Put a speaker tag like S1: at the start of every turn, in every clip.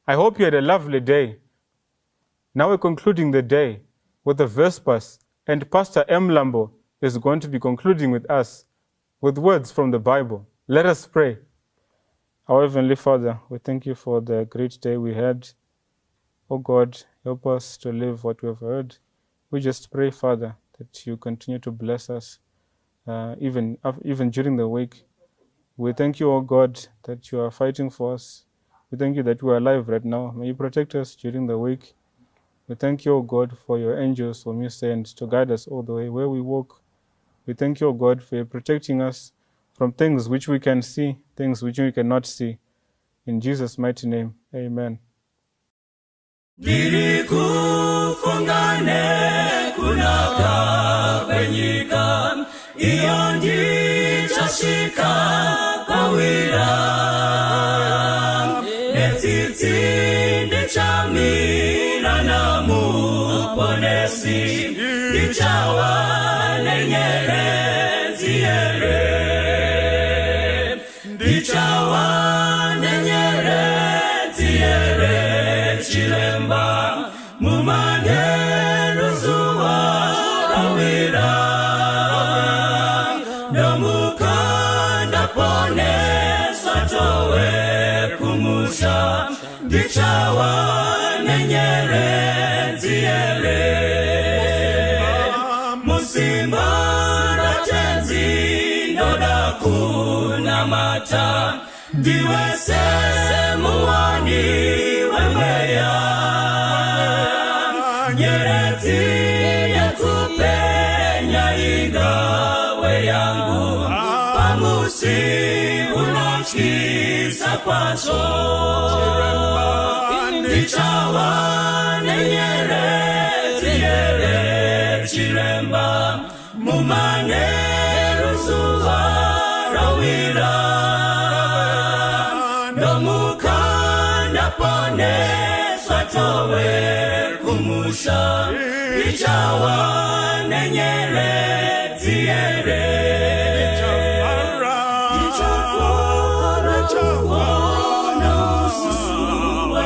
S1: I hope you had a lovely day. Now we're concluding the day with the Vespers, and Pastor M. Lambo is going to be concluding with us with words from the Bible. Let us pray. Our Heavenly Father, we thank you for the great day we had. Oh God, help us to live what we have heard. We just pray, Father, that you continue to bless us, even during the week. We thank you, oh God, that you are fighting for us. We thank you that we are alive right now. May you protect us during the week. We thank you, O God, for your angels whom you send to guide us all the way where we walk. We thank you, O God, for protecting us from things which we can see, things which we cannot see. In Jesus' mighty name, amen.
S2: Titsinde chamira na muponesi Dichawa nenyerezi ere Dichawa nenyerezi ere Chilemba mumane ruzuwa rawira Nomukanda pone satowe kumusha Dichawa nenyerezi ere Musimba ratenzi ndoda kuna mata Diwese muwani weweya Nyerezi yatupenya igawe yangu Pamusi unachisa kwacho Dichawa nenyerezi ere Chilemba mumane ruzuwa rawira Nomukanda pone swatowe kumusha Dichawa nenyerezi ere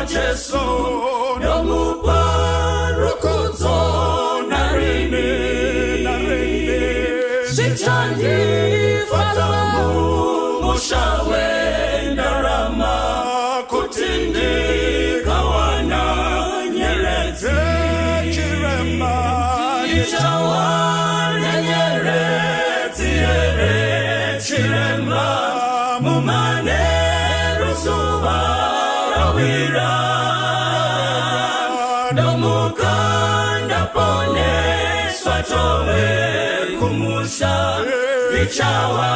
S2: Jesu nomupa rukuzo narini Shichandi fatamu mushawe ndarama Kutindi kawana nyerezi Chiremba Dichawa nenyerezi ere Chiremba mumane ruzuwa rawira Nomukanda pone swatowe kumusha Dichawa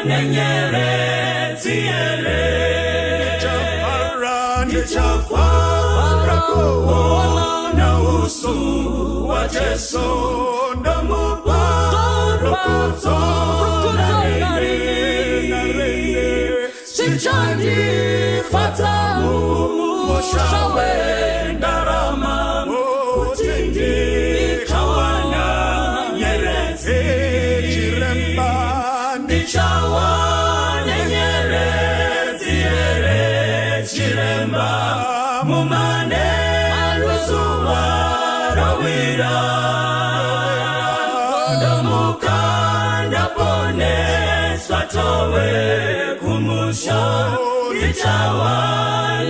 S2: nenyerezi ere Dichafara kuona usu wa Jesu Nomupa rukuzo narini Shichandi fatamu mushawe ndarama Kutindi kawana nyerezi Chiremba Dichawa nenyerezi ere Chiremba mumane ruzuwa rawira Nomukanda pone swatowe kumusha Dichawa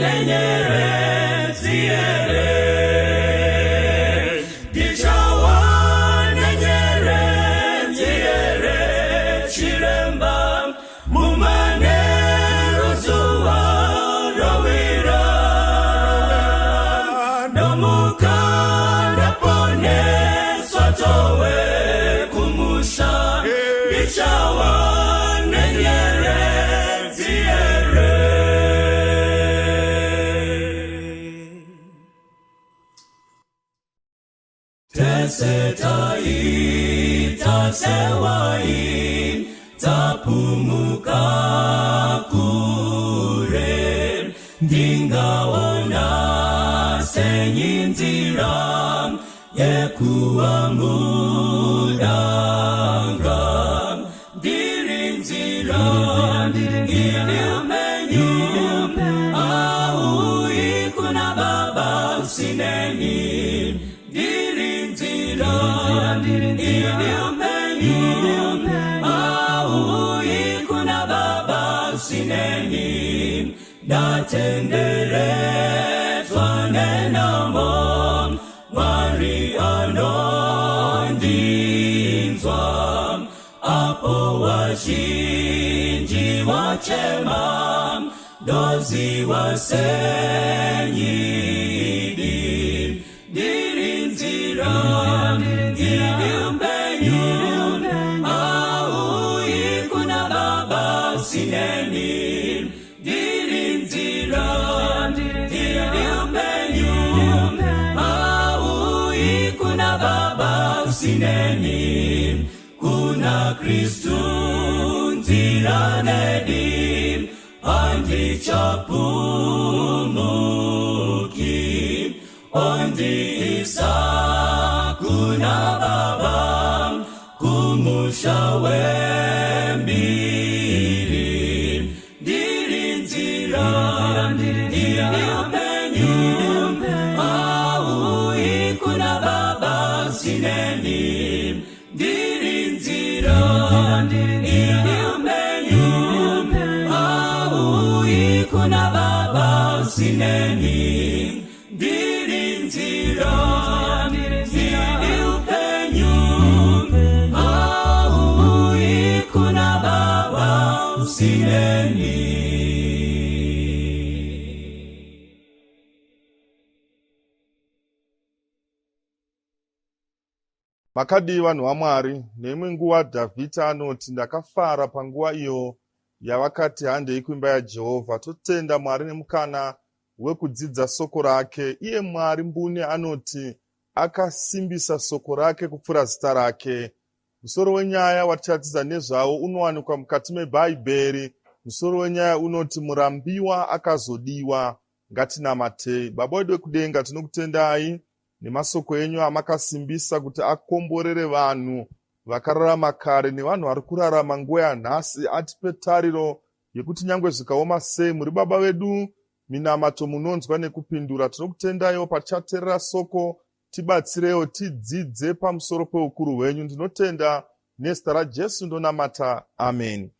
S2: nenyerezi ere Dichawa nenyerezi ere Chiremba mumane ruzuwa rawira Nomukanda pone swatowe kumusha Dichawa nenyerezi ere Tesetai tasewai tapumuka kure Dingaona ndatenyi nzira yekuwa mudanga ndiri nzira ili upenyu auyi kuna baba usineni ndiri nzira ili upenyu auyi kuna baba usineni ndatenderezwa nenamo Mari anondinzwa apo wazhinji wachema dozi wasenyidi ndiri nzira ili upenyu auyi kuna baba usineni ndiri nzira ili upenyu auyi kuna baba usineni kuna Kristu nzira nedi andi chapumuki ondi isa kuna baba kumushawe mbiri ndiri nzira ili upenyu auyi kuna baba usineni ndiri nzira ili upenyu auyi kuna baba usineni ndiri nzira ili upenyu auyi kuna baba usineni.
S3: Makadi vanhu vaMwari, neimwe nguva Dhavhidhi anoti, ndakafara panguva iyo yavakati handei kuimba yaJehovha. Totenda Mwari nemukana wekudzidza soko rake. Iye Mwari mbune anoti akasimbisa soko rake kupfuura zita rake. Musoro wenyaya watiratidza nezvawo unowanikwa mukati mebhaibheri. Musoro wenyaya unoti murambiwa akazodiwa. Ngatinamatei. Baba wedu wekudenga, tinokutendai nemasoko enyu amakasimbisa kuti akomborere vanhu vakararama kare nevanhu vari kurarama nguva yanhasi. Atipe tariro yekuti nyangwe zvikaoma sei muri baba vedu, minamato munonzwa nekupindura. Tinokutendaiwo pachateerera soko, tibatsirewo tidzidze pamusoro peukuru hwenyu. Ndinotenda nezita raJesu ndonamata, amen.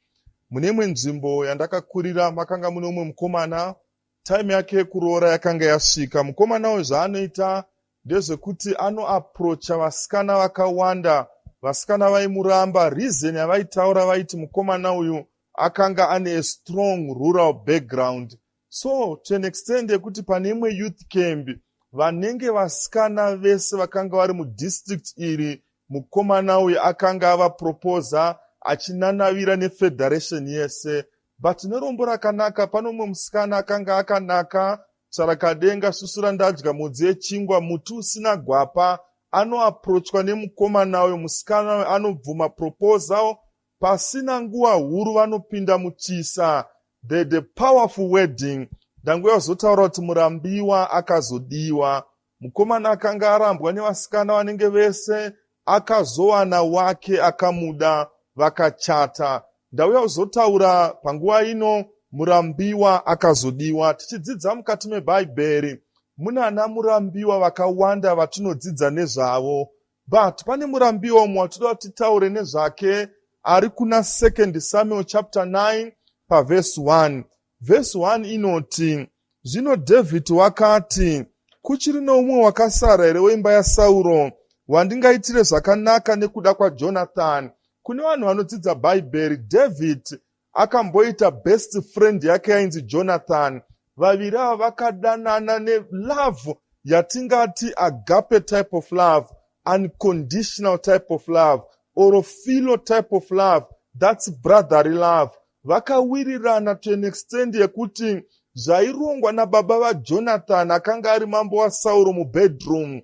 S3: Mune imwe nzvimbo yandakakurira makanga mune umwe mukomana, time yake yekuroora yakanga yasvika. Mukomana uyu zvaanoita ndezvekuti anoaprocha vasikana vakawanda. Vasikana vaimuramba. Reason yavaitaura vaiti mukomana uyu akanga ane a strong rural background. So to an extent yekuti pane imwe youth camp vanenge vasikana vese vakanga vari mudistrict iri, mukomana uyu akanga avaproposa achinanavira nefederation yese. But nerombo rakanaka, pano umwe musikana akanga akanaka tsvarakadenga, susura ndadya, mudzi yechingwa, muti usina gwapa, anoaprochwa nemukomana uyu. Musikana uyu anobvuma proposal. Pasina nguva huru vanopinda muchisa. The powerful wedding. Ndanguva yozotaura kuti murambiwa akazodiwa. Mukomana akanga arambwa nevasikana vanenge vese, akazowana wake akamuda, vakachata. Ndauya kuzotaura panguva ino murambiwa akazodiwa. Tichidzidza mukati mebhaibheri muna ana murambiwa vakawanda vatinodzidza nezvavo, but pane murambiwa umwe watoda kuti titaure nezvake ari kuna 2 Samuel chapter 9 pavhesi 1. Vhesi 1 inoti, zvino Dhavhidhi wakati, kuchiri noumwe wakasara here weimba yaSauro wandingaitire zvakanaka nekuda kwaJonathani. Kune vanhu vanodzidza bhaibheri, Dhavhidhi akamboita best friend yake yainzi Jonathan. Vaviri ava vakadanana nelove yatingati agape type of love, unconditional type of love, or philo type of love, that's brotherly love. Vakawirirana to an extent yekuti zvairongwa nababa vaJonathan akanga ari mambo waSauro mubedroom.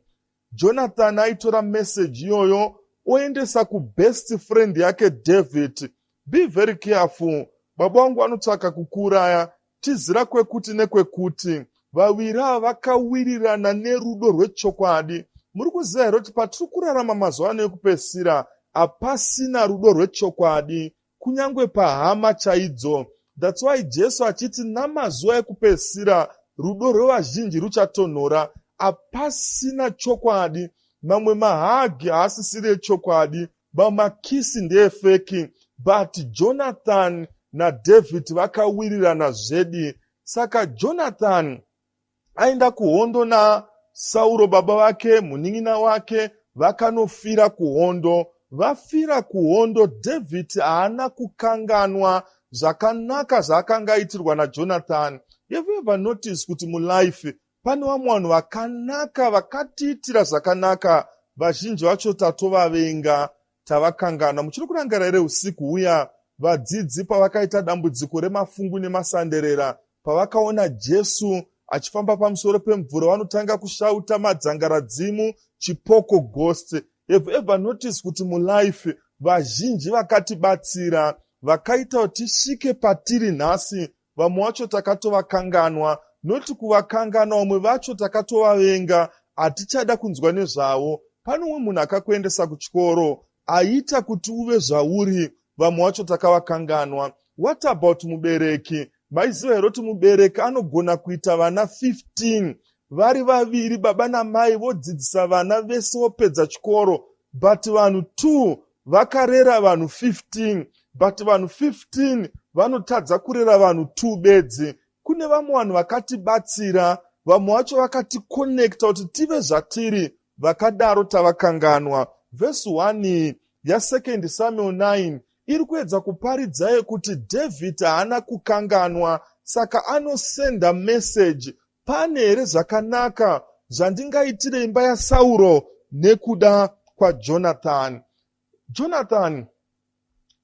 S3: Jonathan aitora message iyoyo oendesa kubest friend yake David. Be very careful. Baba wangu anotsvaka kukuuraya. Tizira kwekuti nekwekuti. vaviri ava vakawirirana nerudo rwechokwadi. Muri kuziva here kuti patiri kurarama mazuva ano ekupedzisira hapasina rudo rwechokwadi kunyange pahama chaidzo. That's why Jesu achiti namazuva ekupedzisira rudo rwevazhinji ruchatonhora. Hapasina chokwadi, mamwe mahagi haasisiri echokwadi, mamakisi ndeefeki. But Jonathan naDavid vakawirirana zvedi. Saka Jonathan aenda kuhondo naSauro baba vake, munin'ina wake, vakanofira kuhondo. Vafira kuhondo, David haana kukanganwa zvakanaka zvaakanga aitirwa naJonathan. Have you ever noticed kuti mulife pane vamwe vanhu vakanaka vakatiitira zvakanaka, vazhinji vacho tatovavenga, tavakangana? Muchiri kurangarira here usiku uya vadzidzi pavakaita dambudziko remafungu nemasanderera, pavakaona Jesu achifamba pamusoro pemvura, vanotanga kushauta madzangaradzimu, chipoko ghost. Have you ever noticed kuti mulife vazhinji vakatibatsira, vakaita kuti tisvike patiri nhasi, vamwe vacho takatovakanganwa, noti kuvakangana, vamwe vacho takatovavenga, hatichada kunzwa nezvavo. Pane umwe munhu akakuendesa kuchikoro, aita kuti uve zvauri, vamwe vacho takavakanganwa. What about mubereki? Maiziva here kuti mubereki anogona kuita vana 15 vari vaviri, baba namai vodzidzisa vana vese vopedza chikoro, but vanhu 2 vakarera vanhu 15, but vanhu 15 vanotadza kurera vanhu 2 bedzi. Kune vamwe vanhu vakatibatsira, vamwe vacho vakatikonekta kuti tive zvatiri, vakadaro tavakanganwa. Vhesi 1 ya2 Samuel 9 iri kuedza kuparidza kuti David haana kukanganwa, saka anosenda meseji. Pane here zvakanaka zvandingaitire imba yaSauro nekuda kwaJonathan? Jonathan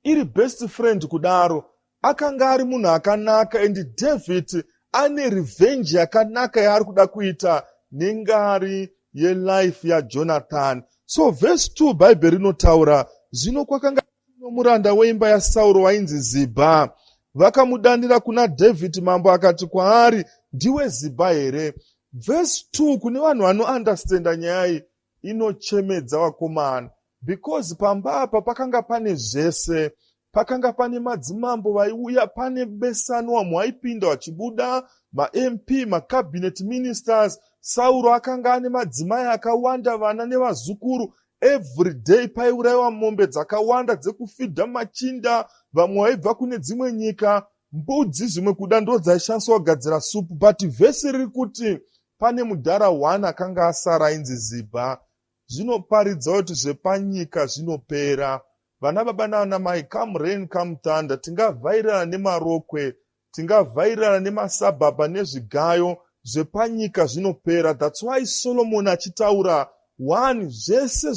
S3: iri best friend kudaro, akanga ari munhu akanaka, and David ane revenge yakanaka yaari kuda kuita nengari yelife yaJonathan. So verse 2 Bible rinotaura, zvino kwakanga nomuranda weimba yaSauro wainzi Zibha. Vakamudanira kuna David mambo akati kwaari, ndiwe Zibha here? Verse 2 kune vanhu vanounderstanda nyaya iyi inochemedza vakomana, because pamba apa pakanga pane zvese. Pakanga pane madzimambo vaiuya, pane besanwa, vamwe vaipinda vachibuda, maMP, macabinet ministers. Sauro akanga ane madzimai akawanda, vana nevazukuru. Every day paiurayiwa mombe dzakawanda dzekufidha machinda, vamwe vaibva kune dzimwe nyika, mbudzi zvimwe kuda ndo dzaishandiswa kugadzira supu. But vhesi riri kuti pane mudhara 1 akanga asara ainzi Zibha. Zvinoparidza kuti zvepanyika zvinopera. Vana baba nana mai, come rain come thunder, tingavhairana nemarokwe, tingavhairana nemasabhabha nezvigayo, zvepanyika zvinopera. That's why Solomon achitaura 1 zvese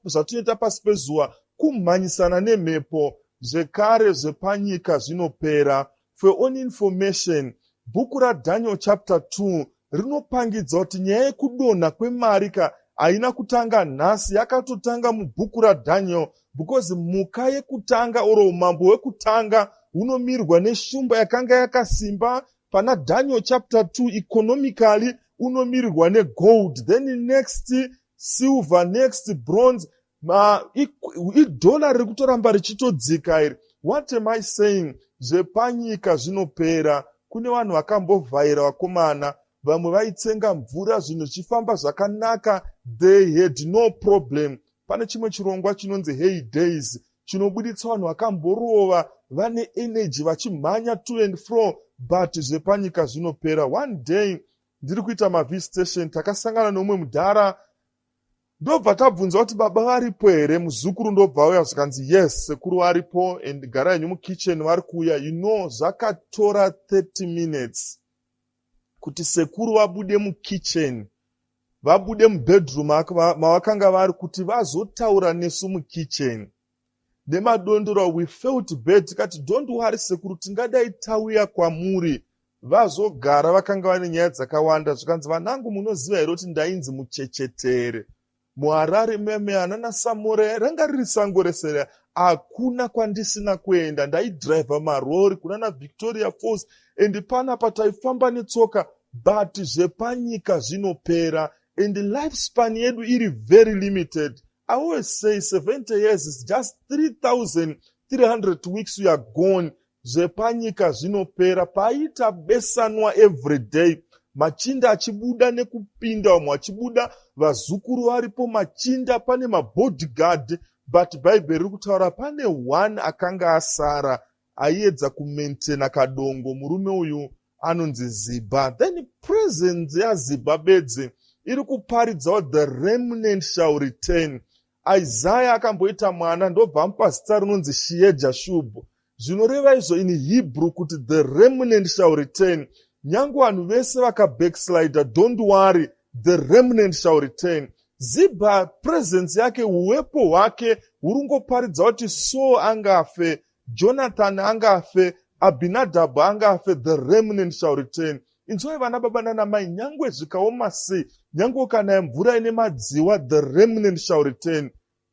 S3: zvatoita pasi pezuva kumhanyisana nemhepo, zvekare zvepanyika zvinopera. For your own information, bhuku raDaniel chapter 2 rinopangidza kuti nyaya yekudonha kwemarika haina kutanga nhasi, yakatotanga mubhuku raDaniel, because muka yekutanga oro umambo hwekutanga hunomirwa neshumba yakanga yakasimba. Pana Daniel chapter 2 economically unomirirwa negold, then next silver, next bronze. Idollar riri kutoramba richitodzika iri. What am I saying? Zvepanyika zvinopera. Kune vanhu vakambovhaira vakomana, vamwe vaitsenga mvura, zvinhu zvichifamba zvakanaka, they had no problem. Pane chimwe chirongwa chinonzi Hey Days, chinobuditsa vanhu vakamborova, vane energy vachimhanya to and fro, but zvepanyika zvinopera. One day ndiri kuita mavisitation, takasangana nomwe mudhara, ndobva tabvunza kuti baba varipo here? Muzukuru ndobva uya zvikanzi yes, sekuru varipo, and gara henyu mukitchen vari kuuya. You know, zvakatora 30 minutes kuti sekuru vabude mukitchen, vabude mubedroom mavakanga vari, kuti vazotaura nesu mukitchen. Nemadondoro, we felt bad, tikati don't worry sekuru, tingadai tauya kwamuri. Vazogara, vakanga vane nyaya dzakawanda, zvikanzi vanangu munoziva here kuti ndainzi muchechetere muHarare meme anana Samore ranga riri sango rese, hakuna kwandisina kuenda, ndaidhiraivha marori kunana Victoria Falls, and panapa taifamba netsoka. but zvepanyika zvinopera, and lifespan yedu iri very limited. I always say 70 years is just 3,300 weeks we are gone. Zvepanyika zvinopera, paita besanwa every day. Machinda achibuda nekupinda, vamwe achibuda, vazukuru varipo, machinda, pane mabodyguard, but Bible riri kutaura pane one akanga asara aiedza kumaintaina kadongo. Murume uyu anonzi Ziba. Then presence yaZiba bedzi iri kuparidza kuti the remnant shall return. Isaiah akamboita mwana ndobva amupa zita rinonzi Shear-Jashub. Zvinoreva izvo in Hebrew kuti the remnant shall return. Nyange vanhu vese vakabackslida, don't worry, the remnant shall return. Ziba presence yake, uwepo hwake huringoparidza kuti Saul angafe, Jonathan angafe, Abinadab angafe, the remnant shall return. Inzwai vana baba nana mai, nyangwe zvikaoma sei, nyangwe kana mvura ine madziwa, the remnant shall return.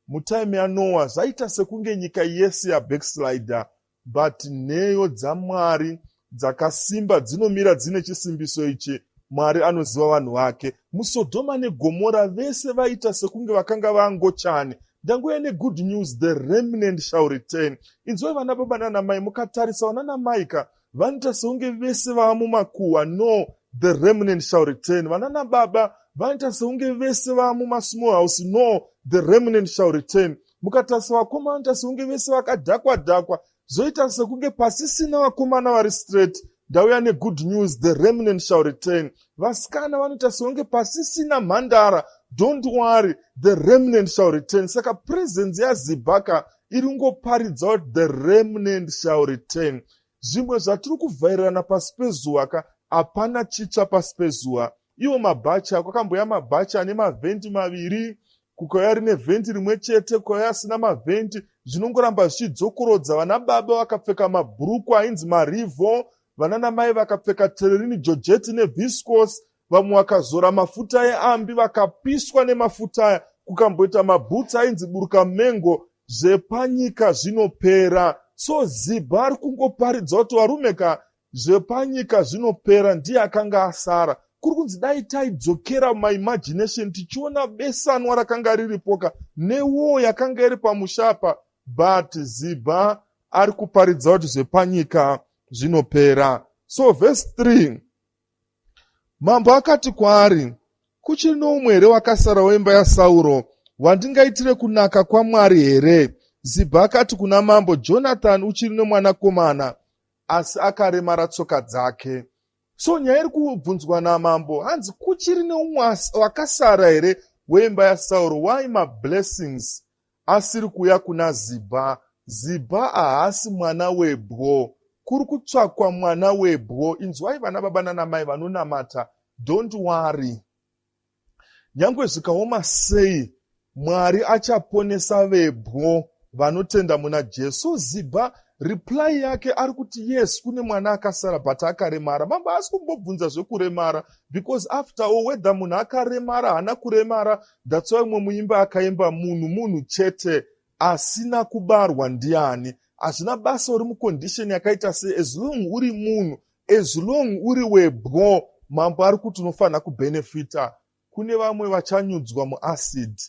S3: Mutime yaNoah zvaita sekunge nyika yese yabackslider, but nheyo dzaMwari dzakasimba dzinomira dzine chisimbiso ichi. Mwari anoziva vanhu vake. MuSodoma neGomora vese vaita sekunge vakanga vangochane. Ndanguya negood news, the remnant shall return. Inzwai vana baba nana mai, mukatarisa vanana maika vanoita sekunge vese vava mumakuhwa. No, the remnant shall return. Vanana baba vanoita sekunge vese vava mumasmall house. No, the remnant shall return. Mukatarisa vakoma vanoita sekunge vese vakadhakwa-dhakwa, zoita sekunge pasisina vakomana vari straight. Ndauya negood news, the remnant shall return. Vasikana vanoita sekunge pasisina mhandara. Don't worry, the remnant shall return. Saka presence yaZibhaka iringoparidza kuti the remnant shall return. Zvimwe zvatiri kuvhairirana pasi pezuva hapana chicha pasi pezuva. Iwo mabhacha, kwakamboya mabhacha ane mavhenti maviri, kukauya rine vhenti rimwe chete, kukauya asina mavhenti. Zvinongoramba zvichidzokorodza. Vana baba vakapfeka mabhuruku ainzi marivo, vanana mai vakapfeka tererini, jojeti neviscos, vamwe vakazora mafuta eambi vakapiswa nemafuta aya, kukamboita mabhutsi ainzi buruka mengo. Zvepanyika zvinopera. So Ziba ari kungoparidza kuti varumeka, zvepanyika zvinopera, ndiye akanga asara. Kuri kunzi dai taidzokera mumaimagination tichiona besanwa rakanga riripoka newo yakanga iri pamushapa, but Ziba ari kuparidza kuti zvepanyika zvinopera. So verse 3, mambo akati kwaari, kuchiri noumwe here wakasara wemba yaSauro wandingaitire kunaka kwaMwari here? Ziba akati kuna mambo, Jonathan uchiri nomwanakomana, asi akaremara tsoka dzake. So nyaya iri kubvunzwa namambo, hanzi kuchiri neumwe wakasara here wemba yaSauro, why my blessings asiri kuuya kuna Ziba? Ziba haasi mwana webwo, kuri kutsvakwa mwana webwo. Inzwai vana baba nana mai vanonamata, don't worry, nyangwe zvikaoma sei, Mwari achaponesa vebwo vanotenda muna Jesu. Ziba reply yake ari kuti yes, kune mwana akasara but akaremara. Mambo haasi kumbobvunza zvekuremara, because after all, whether munhu akaremara hana kuremara, that's why mumwe muimba akaimba munhu chete asina kubarwa ndiani. Hazvina basa uri mucondition yakaita sei, as long uri munhu, as long uri webwo, mambo ari kuti unofanira kubenefita. Kune vamwe vachanyudzwa muacid,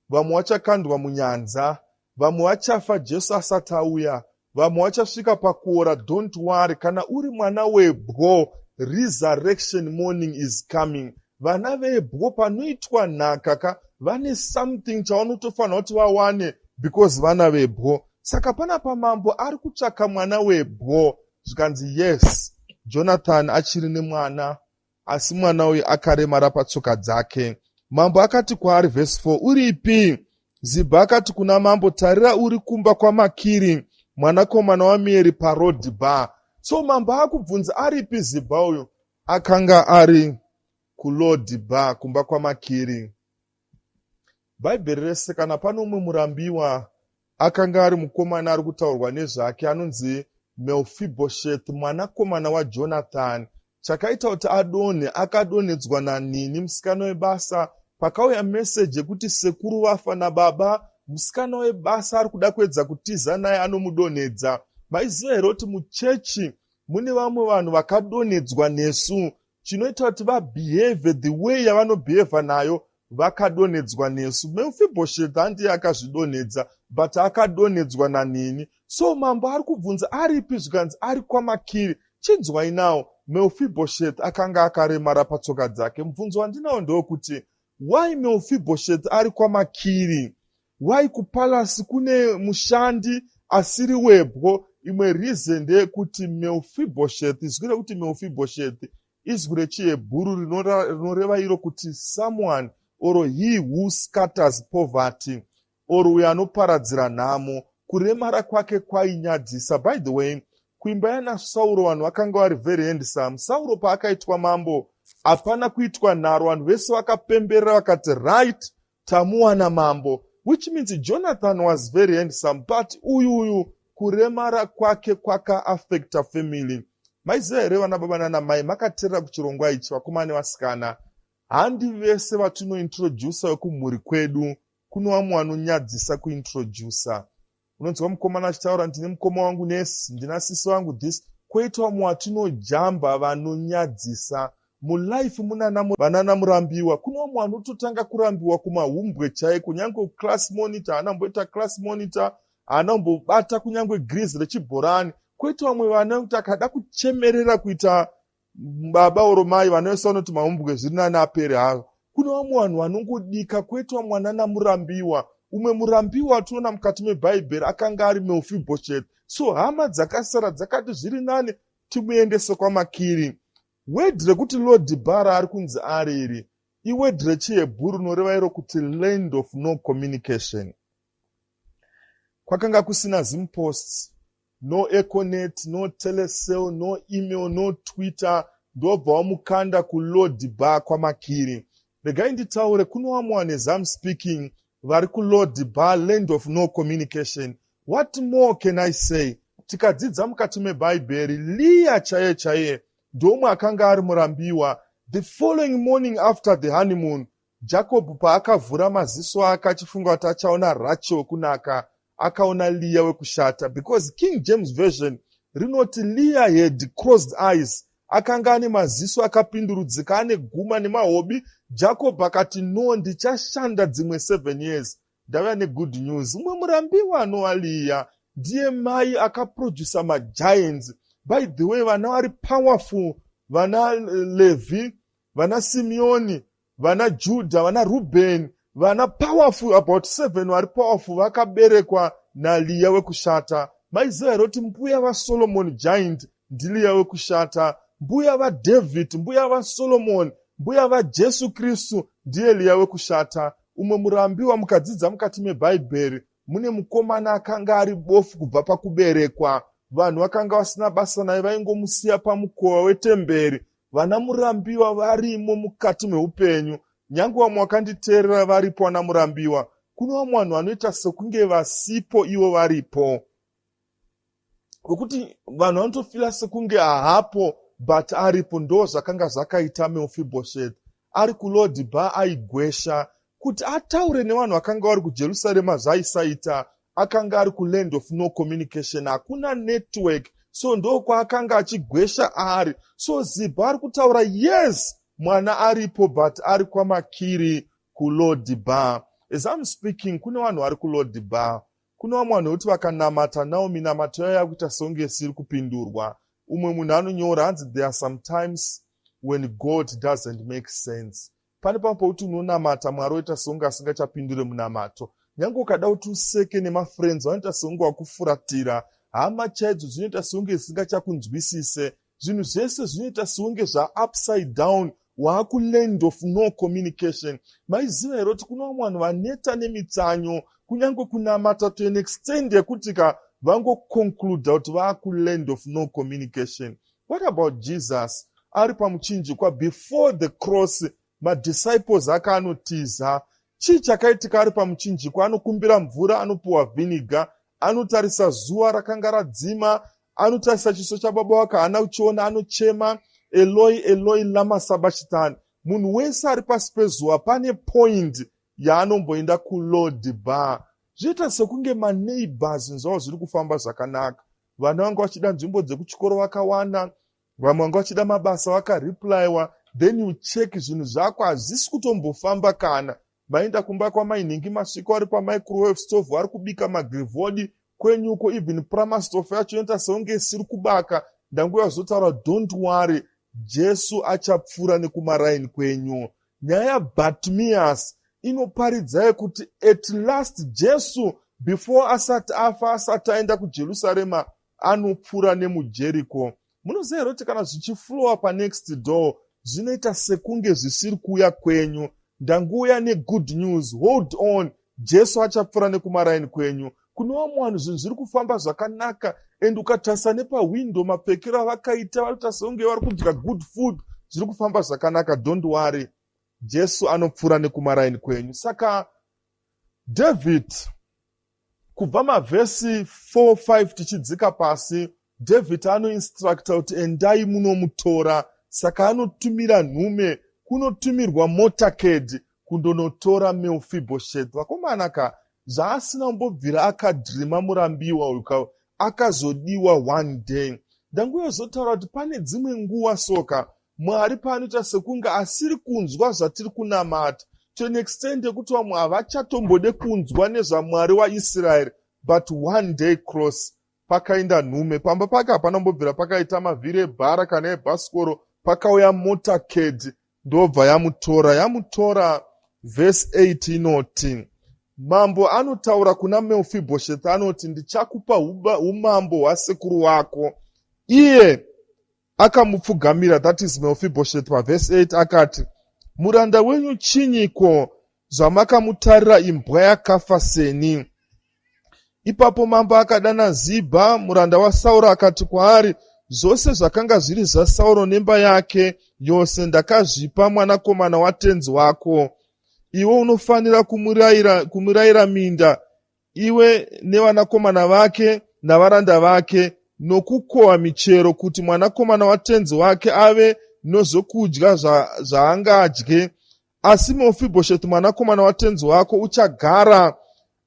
S3: vamwe vachakandwa munyanza, vamwe vachafa Jesu asati auya, vamwe vachasvika pakuora. Don't worry, kana uri mwana webwo, resurrection morning is coming. Vana vebwo panoitwa nhaka vane something chavanotofanira kuti vawane, because vana vebwo. Saka pana pamambo ari kutsvaka mwana webwo, zvikanzi yes, Jonathan achiri nemwana, asi mwana uyu akaremara patsoka dzake. Mambo akati kwaari, verse 4, uripi? Ziba akati kuna mambo, tarira, uri kumba kwaMakiri mwanakomana waMeri paRodhiba. So mambo akubvunza, aripi Ziba uyu? Akanga ari kuLodhiba, kumba kwaMakiri. Bhaibheri rese, kana pano umwe murambiwa akanga ari mukomana ari kutaurwa nezvake, anonzi Mefibhosheth, mwanakomana waJonathan. Chakaita kuti adonhe, akadonhedzwa nanini, musikana webasa. Pakauya meseji yekuti sekuru vafa nababa, musikana webasa ari kuda kuedza kutiza naye, anomudonhedza. Maiziva here kuti muchechi mune vamwe vanhu vakadonhedzwa nesu, chinoita kuti vabehave the way yavanobehave nayo vakadonhedzwa nesu. Mephibosheth handiye akazvidonhedza, but akadonhedzwa nanini. So mambo ari kubvunza aripi zvikanzi ari kwamakiri. Chinzwai nawo, Mephibosheth akanga akaremara patsoka dzake. Mubvunzo wandinawo ndokuti, why Mephibosheth ari kwamakiri? Why kupalasi kune mushandi asiri webwo? Imwe reason ndeyekuti Mephibosheth, izwi kuti Mephibosheth izwi rechiHebheru rinoreva iro kuti someone or he who scatters poverty, or uyo anoparadzira nhamo. Kuremara kwake kwainyadzisa. By the way, kuimba yaSauro vanhu vakanga vari very handsome. Sauro paakaitwa mambo hapana kuitwa nharo, vanhu vese vakapemberera vakati right, tamuwana mambo, which means Jonathan was very handsome, but uyu kuremara kwake kwakaaffecta family. Maiziva here vana baba nana mai, makateerera kuchirongwa ichi vakomana nevasikana, handi vese vatinointrodusa wekumhuri kwedu kuno vamwe vanonyadzisa kuintrodusa. Unonzwa mukomana achitaura ndine mukoma wangu nesi, ndina sisi wangu this, kwoita vamwe vatinojamba vanonyadzisa. Mulife vanana murambiwa, kuno vamwe vanototanga kurambiwa kumahumbwe chai, kunyange class monitor anamboita class monitor, anambobata kunyange grease rechibhorani. Kwoita vamwe vana kuti akada kuchemerera kuita baba oromai vanoisa vanoti mahumbwe zviri nani apere hawo. Kuno vamwe vanhu vanongodika, kwoita vamwe vanana murambiwa. Umwe murambiwa atoona mukati mebhaibheri akanga ari Mephibosheth. So hama dzakasara dzakati zviri nani timuendese kwamakiri. Wedhi rekuti Lodhibhara ari kunzi ari iri, iwedhi rechiHebheru rinoreva iro kuti land of no communication. Kwakanga kusina zimposts, no Econet, no Telecel, no email, no Twitter. Ndobva wamukanda kuLodhibhara kwamakiri. Regai nditaure, kuno vamwe vanezi I'm speaking vari kuLodhibhara, land of no communication. What more can I say? Tikadzidza mukati mebhaibheri, Leah chaiye ndomwe akanga ari murambiwa. The following morning after the honeymoon, Jacob paakavhura maziso ake achifunga kuti achaona Rachel kunaka, akaona Leah wekushata. Because King James version rinoti Leah had crossed eyes, akanga ane maziso akapindurudzika, ane guma nemahobi. Jacob akati no, ndichashanda dzimwe 7 years. Ndava negood news. Umwe murambiwa anova Leah ndiye mai akaprodusa magiants. By the way, vana vari powerful, vana Levi, vana Simeoni, vana Judah, vana Reuben, vana powerful, about 7 vari powerful, vakaberekwa naLeah wekushata. Maiziva here kuti mbuya vaSolomon giant ndiLeah wekushata, mbuya vaDavid, mbuya vaSolomon, mbuya vaJesu Kristu ndiye Leah wekushata. Umwe murambiwa mukadzidza mukati mebhaibheri, mune mukomana akanga ari bofu kubva pakuberekwa. Vanhu vakanga vasina basa naye, vaingomusiya pamukova wetemberi. Vana murambiwa varimo mukati meupenyu. Nyange vamwe vakanditeerera varipo vana murambiwa. Kuno vamwe vanhu vanoita sekunge vasipo ivo varipo. Kuti vanhu vanotofira sekunge hapo but aripo. Ndo zvakanga zvakaita Mephibosheth. Ari kuLodhibhara aigwesha kuti ataure nevanhu vakanga vari kuJerusarema zvaisaita. Akanga ari kuland of no communication, hakuna network. So ndo kwaakanga achigwesha ari. So Zibha ari kutaura yes, mwana aripo but ari kwamakiri kuLodhibhara. As I'm speaking, kune vanhu vari kuLodhibhara. Kune vamwe vanhu kuti vakanamata nawo minamato yavo yakuita songe isiri kupindurwa. Umwe munhu anonyora hanzi there are sometimes when God doesn't make sense. Pane pamwe kuti unonamata Mwari oita songe asingachapindure munamato. Nyange ukada kuti useke nemafriends vanoita sekunge wakufuratira, hama chaidzo zvinoita sekunge isingachakunzwisise, zvinhu zvese zvinoita sekunge upside down, waakuland of no communication. Maiziva here kuti kuna vamwe vanhu vaneta nemitsanyo, kunyange kunamata to an extent yekuti vangoconcluda kuti vaakuland of no communication. What about Jesus? Ari pamuchinjikwa before the cross, madisciples ake anotiza. Chii chakaitika ari pamuchinjikwa? Anokumbira mvura, anopuwa vinegar, anotarisa zuva rakanga radzima, anotarisa chiso chababa wake haana kuchiona, anochema Eloi Eloi lama sabachthani. Munhu wese ari pasi pezuva pane point yaanomboenda kuLodhibhara. Zvinoita sekunge maneighbors zvavo zviri kufamba zvakanaka. Vana vangu vachida nzvimbo dzekuchikoro vakawana, vamwe vanga vachida mabasa vakariplaiwa, then you check zvinhu zvako hazvisi kutombofamba kana vaenda kumba kwamainhingi masvika vari pamicrowave stove vari kubika magrivodi kwenyuko, even pramastofa yacho inoita seunge isiri kubaka. Ndanguya zotaura don't worry, Jesu achapfuura nekumaraini kwenyu. Nyaya yaBartimaeus inoparidzai kuti at last Jesu before asati afa, asati aenda kuJerusarema, anopfuura nemuJeriko. Munoziva here kuti kana zvichiflowa panext door zvinoita sekunge zvisiri kuuya kwenyu. Ndanguya negood news, hold on, Jesu achapfuura nekumaraini kwenyu. Kuna vamwe vanhu zvinhu zviri kufamba zvakanaka, and ukatarisa nepawindo mapfekero avakaita varikuita seunge vari kudya good food, zviri kufamba zvakanaka. Don't worry, Jesu anopfuura nekumaraini kwenyu. Saka David, kubva mavhesi 4-5 tichidzika pasi, David anoinstructa kuti endai munomutora. Saka anotumira nhume kunotumirwa motaked kundonotora Mefibhosheth. Vakomana ka zvaasina kumbobvira akadhirima murambiwa uyu akazodiwa one day. Ndanguya zotaura kuti pane dzimwe nguva soka Mwari paanoita sekunge asiri kunzwa zvatiri kunamata, to an extent yekuti vamwe havachatombode kunzwa nezvaMwari waIsraeri. But one day cross pakaenda nhume, pamba pake hapana kumbobvira pakaita mavhiri ebhara kana ebhasikoro, pakauya motaked ndobva yamutora. Verse 8 inoti, mambo anotaura kuna Mefibhosheth anoti, ndichakupa umambo hwasekuru wako. Iye akamupfugamira, that is Mefibhosheth. Paverse 8 akati, muranda wenyu chinyiko zvamakamutarira imbwa yakafa seni? Ipapo mambo akadana Zibha muranda waSauro akati kwaari, zvose zvakanga zviri zvaSauro nemba yake yose ndakazvipa mwanakomana watenzi wako. Iwe unofanira kumurayira minda, iwe nevanakomana vake navaranda vake, nokukohwa michero, kuti mwanakomana watenzi wake ave nozokudya zvaangadye. Asi Mefibhosheth mwanakomana watenzi wako uchagara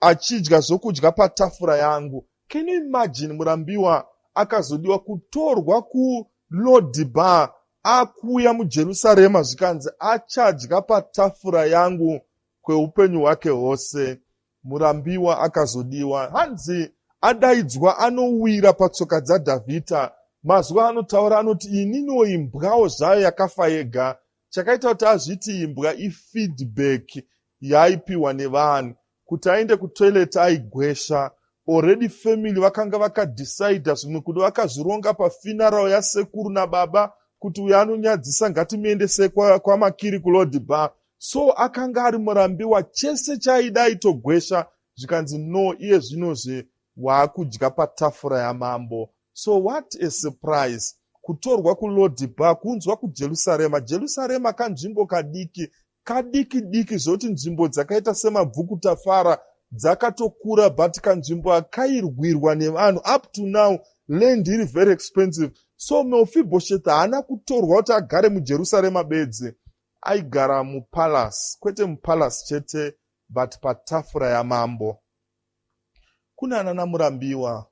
S3: achidya zvokudya patafura yangu. Can you imagine murambiwa akazodiwa kutorwa kuLodibar, akuya muJerusarema zvikanzi achadya patafura yangu kweupenyu hwake hwose. Murambiwa akazodiwa. Hanzi adaidzwa anowira patsoka dzaDhavhidha. Mazuva anotaura anoti, ininiwo imbwawo zvayo yakafa yega. Chakaita kuti azviti imbwa ifeedback yaipiwa nevanhu kuti aende kutoilet aigwesha. Already family vakanga vakadecida zvimwe kuti vakazvironga pafuneral yasekuru nababa kuti uyo anonyadzisa ngatimuendese kwamakiri kuLodibar. So akanga ari murambiwa, chese chaida aitogwesha, zvikanzi no, iye zvinozve waakudya patafura yamambo. So what a surprise, kutorwa kuLodibar kunzwa kuJerusarema. Jerusarema kanzvimbo kadiki zvoti nzvimbo dzakaita semabvukutafara dzakatokura, but kanzvimbo akairwirwa nevanhu. Up to now land iri very expensive. So Mefibhosheth haana kutorwa kuti agare muJerusarema bedzi, aigara mupalace, kwete mupalace chete, but patafura yamambo. Kuna anana murambiwa,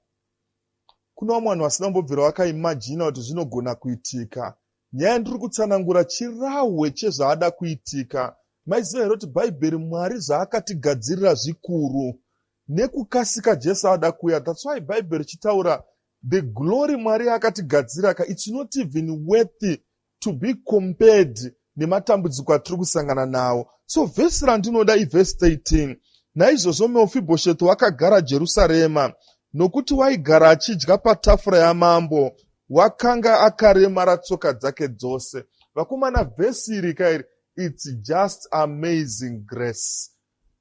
S3: kuna vamwe vanhu vasina kumbobvira vakaimagina kuti zvinogona kuitika. Nyaya ndiri kutsanangura chirahwe chezvaada kuitika. Maiziva here kuti Bhaibheri Mwari zvaakatigadzirira zvikuru, nekukasika Jesu ada kuuya. That's why Bhaibheri chitaura the glory Mwari akatigadzira, it's not even worthy to be compared nematambudziko atiri kusangana nawo. So vhesi randinoda ivhesi 13. Naizvozvo Mefibhosheth wakagara Jerusarema, nokuti waigara achidya patafura yamambo, wakanga akaremara tsoka dzake dzose. Vakomana, vhesi iri kairi, it's just amazing grace.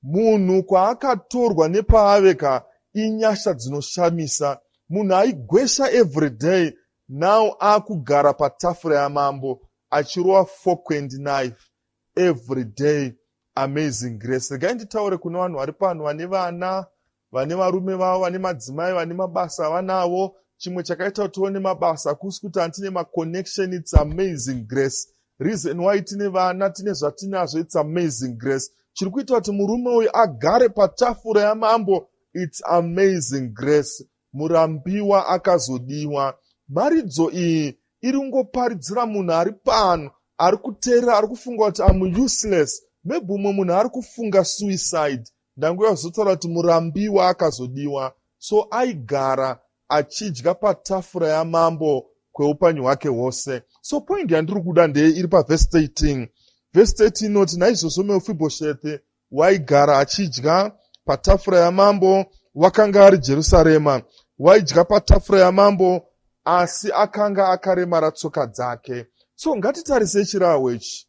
S3: Munhu kwaakatorwa nepaaveka inyasha dzinoshamisa. Munhu aigwesha every day, now akugara patafura yamambo achirova fork and knife every day. Amazing grace. Regai nditaure kuna vanhu vari pano vane vana, vane varume vavo, vane madzimai, vane mabasa vanavo. Chimwe chakaita kuti tione mabasa hakusi kuti handine maconnection. It's amazing grace. Reason why tine vana, tine zvatinazvo, it's amazing grace. Chiri kuita kuti murume uyu agare patafura yamambo, it's amazing grace. Murambiwa akazodiwa. Maridzo iyi iri kungoparidzira munhu ari pano, ari kuteerera, ari kufunga kuti am useless. Maybe umwe munhu ari kufunga suicide. Ndanguya kuzotaura kuti murambiwa akazodiwa. So aigara achidya patafura yamambo kweupenyu hwake hwose. So point yandiri kuda ndeye iri pavhesi 13. Vhesi 13 inoti, naizvozvo Mefibhosheti waigara achidya patafura yamambo, wakanga ari Jerusarema, waidya patafura yamambo, asi akanga akaremara tsoka dzake. So ngatitarise chirahwe ichi.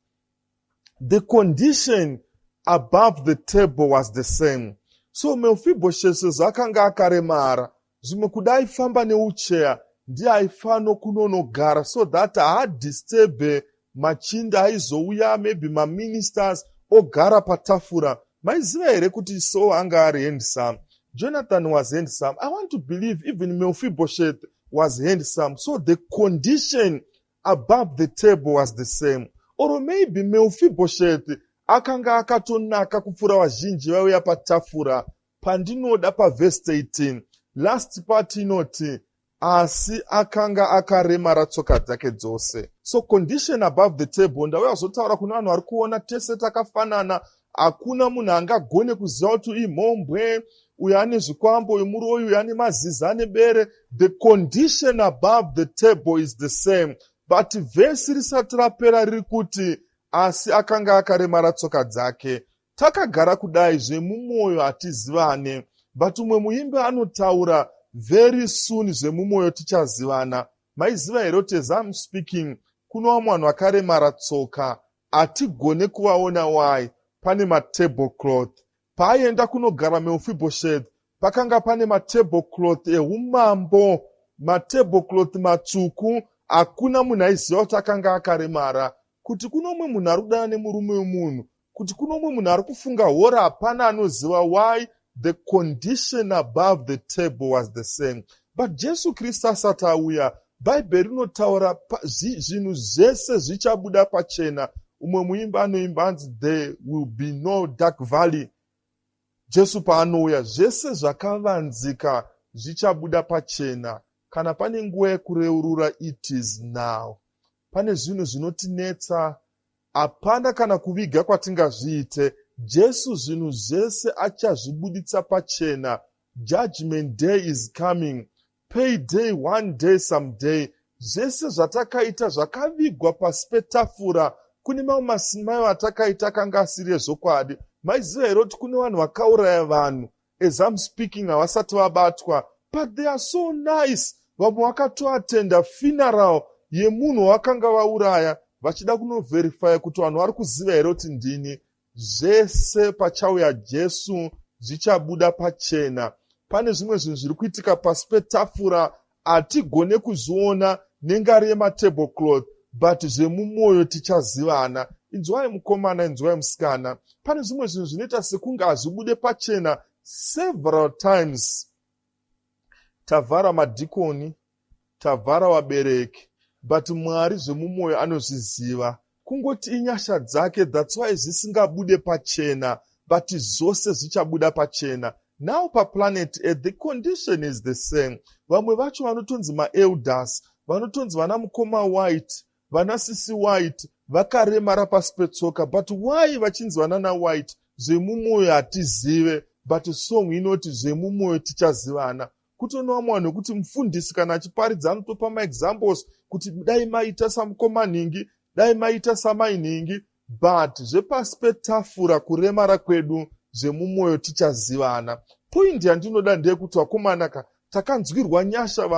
S3: The condition above the table was the same. So Mefibhosheti zvakanga akaremara, zvimwe kudai aifamba neucheya, ndiye aifano kunonogara, so that haadisturbe machinda aizouya, maybe maministers, ogara patafura. Maiziva here kuti Saul anga ari handsome, Jonathan was handsome. I want to believe even Mephibosheth was handsome. So the condition above the table was the same. Or maybe Mephibosheth akanga akatonaka kupfuura vazhinji vauya patafura. Pandinoda pavhesi 18. Last part inoti, asi akanga akaremara tsoka dzake dzose. So condition above the table, ndauya kuzotaura kuna vanhu vari kuona tese takafanana. Hakuna munhu angagone kuziva kuti uyu mhombwe, uyu ane zvikwambo, uyu muroyi, uyu ane mazizi ane bere. The condition above the table is the same. But vhesi risati rapera riri kuti asi akanga akaremara tsoka dzake. Takagara kudai zvemumwoyo hatizivane. But umwe muimbi anotaura very soon zvemumwoyo tichazivana. Maiziva here kuti as I'm speaking, kuno vamwe vanhu vakaremara tsoka, hatigone kuvaona why. Pane matablecloth. Paaienda kunogara Mefibhosheth, pakanga pane matablecloth eumambo, matablecloth matsvuku. Hakuna munhu aiziva kuti akanga akaremara. Kuti kuno mumwe munhu ari kudana nemurume wemunhu, kuti kuno mumwe munhu ari kufunga hora, hapana anoziva why. The condition above the table was the same. But Jesu Kristu asati auya, Bhaibheri rinotaura zvinhu zvese zvichabuda pachena. Umwe muimba anoimba anzi there will be no dark valley. Jesu paanouya, zvese zvakavanzika zvichabuda pachena. Kana pane nguva yekureurura, it is now. Pane zvinhu zvinotinetsa, hapana kana kuviga kwatingazviite. Jesu zvinhu zvese achazvibuditsa pachena. Judgment day is coming. Payday, one day, someday. Zvese zvatakaita zvakavigwa pasi petafura. Kune mamwe masimayo atakaita akanga asiri ezvokwadi. Maiziva here kuti kune vanhu vakauraya vanhu, as I'm speaking, havasati vabatwa. But they are so nice. Vamwe vakatoatenda funeral yemunhu wakanga vauraya, vachida kunoverify kuti vanhu vari kuziva here kuti ndini. Zvese pachauya Jesu zvichabuda pachena. Pane zvimwe zvinhu zviri kuitika pasi petafura, hatigone kuzviona nengari yematablecloth, but zvemumwoyo tichazivana. Inzwai mukomana, inzwai musikana. Pane zvimwe zvinhu zvinoita sekunge hazvibude pachena. Several times tavhara madhikoni, tavhara vabereki, but Mwari zvemumwoyo anozviziva. Kungoti inyasha dzake, that's why zvisingabude pachena, but zvose zvichabuda pachena. Now paplanet Earth, the condition is the same. Vamwe vacho vanotonzi maelders, vanotonzi vana mukoma white, vana sisi white, vakaremara pasi petsoka. But why vachinzi vana naWhite? Zvemumwoyo hatizive, but song inoti zvemumwoyo tichazivana. Kutonowa vanhu kuti mufundisi kana achiparidza anotopa maexamples kuti dai maita samukoma nhingi, dai maita samai nhingi, but zvepasi petafura kuremara kwedu zvemumwoyo tichazivana. Point yandinoda ndeyekuti vakomana takanzwirwa nyasha,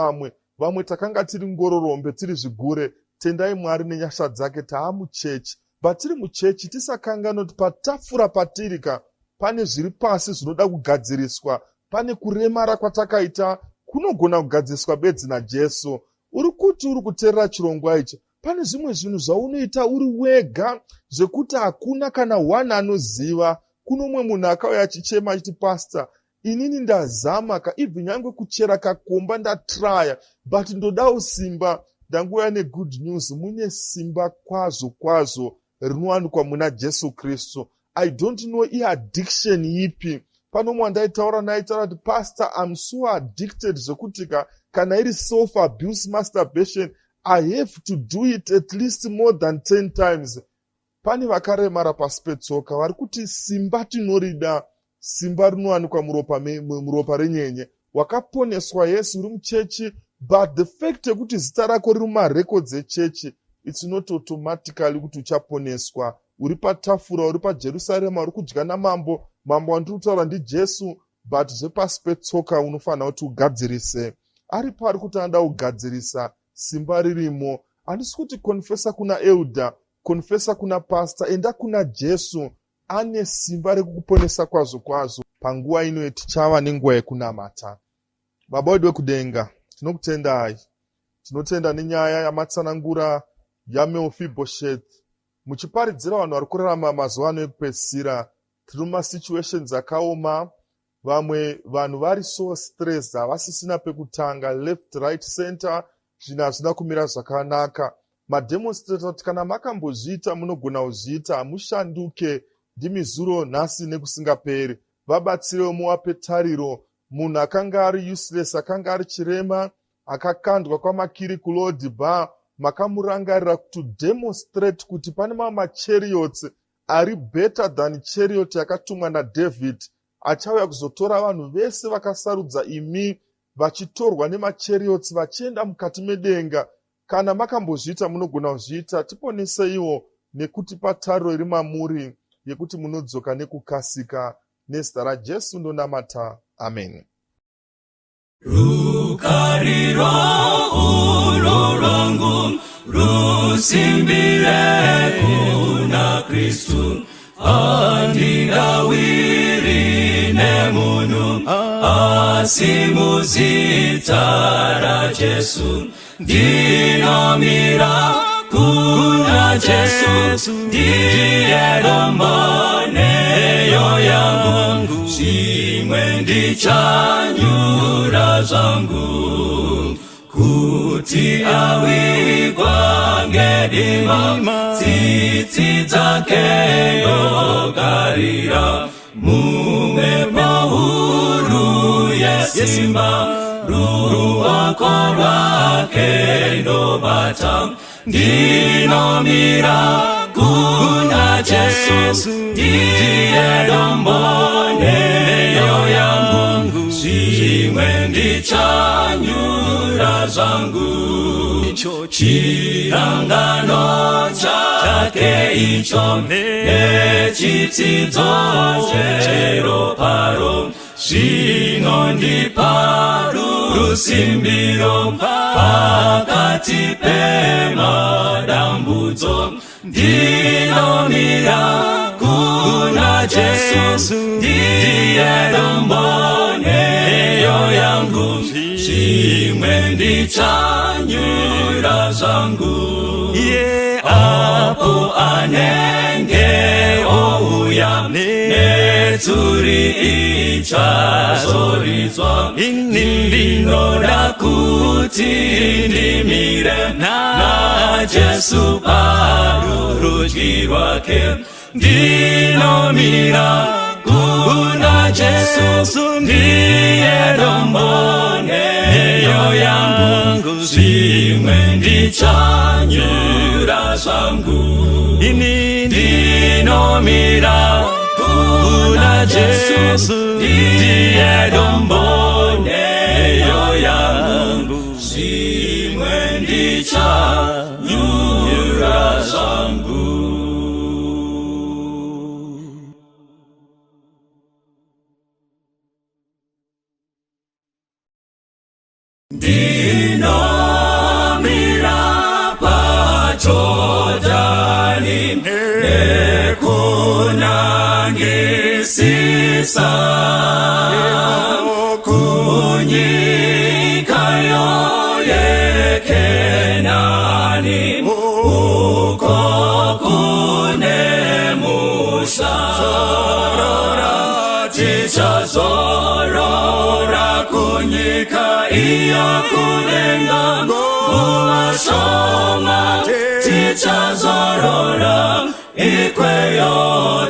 S3: vamwe takanga tiri ngororombe, tiri zvigure. Tendai Mwari nenyasha dzake taamuchechi. But tiri muchechi tisakangana kuti patafura patirika pane zviri pasi zvinoda kugadziriswa. Pane kuremara kwatakaita kunogona kugadziriswa bedzi naJesu. Uri kuti uri kuteerera chirongwa ichi, pane zvimwe zvinhu zvaunoita uri wega zvekuti hakuna kana one anoziva. Kuno umwe munhu akauya achichema achiti, pastor, inini ndazama even nyange kuchera kakomba ndatraya, but ndodawo simba. Ndanguya negood news, mune simba kwazvo kwazvo rinowanikwa muna Jesu Kristu. I don't know addiction ipi. Pano mumwe andaitaura naye taura kuti, pastor, I'm so addicted zvekuti kana iri self abuse masturbation, I have to do it at least more than 10 times. Pane vakaremara pasi petsoka vari kuti simba tinorida, simba rinowanikwa muropa renyenye. Wakaponeswa Yesu uri muchechi, but the fact yekuti zita rako riri mumarecords echechi, it's not automatically kuti uchaponeswa. Uri patafura, uri paJerusarema, uri kudya namambo, mambo wandiri kutaura ndiJesu, but zvepasi petsoka unofanira kuti ugadzirise. Ari pari kuti anoda kugadzirisa, simba ririmo. Handisi kuti konfesa kuna elder, konfesa kuna pastor, enda kuna Jesu, ane simba rekukuponesa kwazvo kwazvo. Panguva ino tichava nenguva yekunamata. Baba wedu wekudenga, tinokutendai. Tinotenda nenyaya yamatsanangura yaMephibosheth. Muchiparidzira vanhu vari kurarama mazuva ano ekupedzisira, tiri mumasituations akaoma, vamwe vanhu vari so stressed, havasisina pekutanga, left, right, center, zvinhu hazvina kumira zvakanaka. Mademonstrator kuti kana makambozviita munogona kuzviita, hamushanduke, ndimi zuro nhasi nekusingaperi. Vabatsirewo muvape tariro. Munhu akanga ari useless, akanga ari chirema, akakandwa kwamakiri kuLord Bar, makamurangarira to demonstrate kuti pane machariots ari better than chariot yakatumwa naDavid, achauya kuzotora vanhu vese vakasarudza imi, vachitorwa nemachariots vachienda mukati medenga. Kana makambozviita munogona kuzviita, tiponese iwo nekutipa tariro iri mamuri yekuti munodzoka nekukasika. Nezita raJesu ndonamata. Amen.
S2: Rukariro ulo lwangu rusimbire kuna Kristu, andinawiri nemunu asimuzita ra Jesu, ndinomira kuna Jesu, ndiye domboneyo yangu, chimwe ndichanyura zangu, kuti awikwa ngedima, tsitsi dzake ndogarira, mumwepo huru yesimba, ruwako rwake ndobata, ndinomira kuna Jesu, ndiye domboneyo yangu, chimwe ndichanyura zangu, chirangano chake icho nechidzidzo cheroparo, zvinondipa rusimbiro pakati pemadambudzo, ndinomira kuna Jesu, ndiye domboneyo yangu, chimwe ndichanyura zangu. Apo anenge ouya netsuri ichazoridzwa, ndinoda kuti ndimire naJesu parudyi rwake, ndinomira kuna Jesu, ndiye domboneyo yangu, chimwe ndichanyura zangu. Ndinomira kuna Jesu, ndiye domboneyo yangu, chimwe ndichanyura zangu. Ndinomira paJordani, nekunangisisa kunyikayo yeKenani, uko kune musha, tichazorora kunyika iyo kulenga muvashoma, tichazorora ikweyo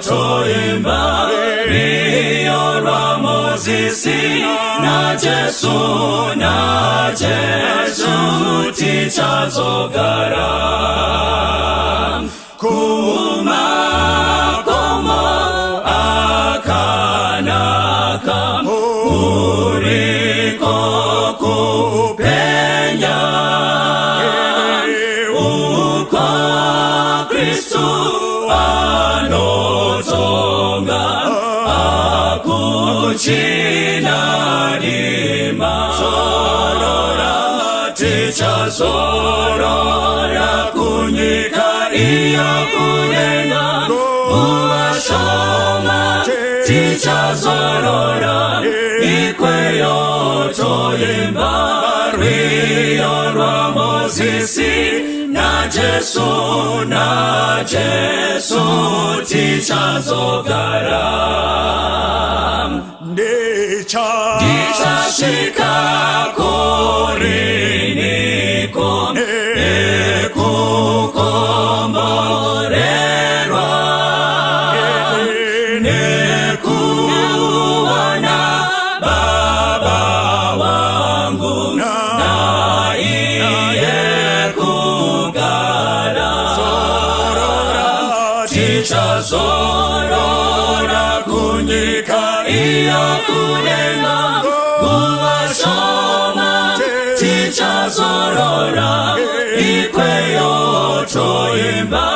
S2: toimba, iyo rwa Mozisi na Jesu tichazogara kumakomo akanaka uriko kupenya uko Kristu anotonga akuchinadima zorora tichazorora kunyika iyo kunena uwashoma tichazorora ikweyo toyimba rwiyo rwa Mozisi na Jesu tichazogara ndichashika koriniko nekukomborerwa nekuona Baba wangu na iye kugara tichazorora kunyika iyo kunena uwashoma tichazorora ikweyo toyimba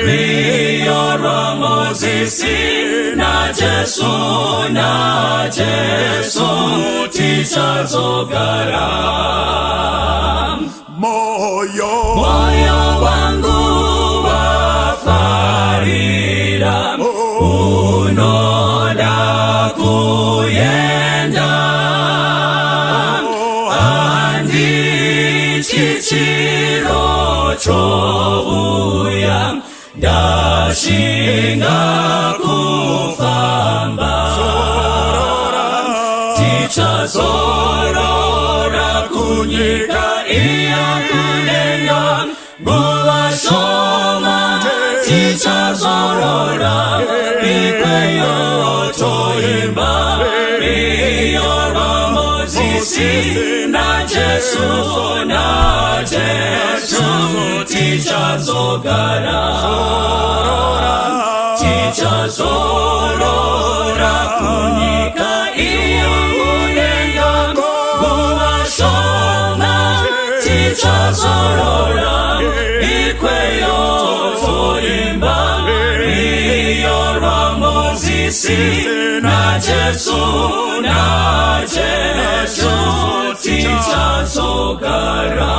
S2: rwiyo rwa Mozisi na Jesu tichazogara moyo wangu wafarira unoda kuyenda chichiro chouya ndashinga kufamba tichazorora kunyika iyo kunena uwashoma tichazorora ikweyo toyimba rwiyo rwa Mozisi na Jesu tichazogara tichazorora kunyika iyo kunena uwashoma tichazorora ikweyo toyimba rwiyo rwa Mozisi na Jesu tichazogara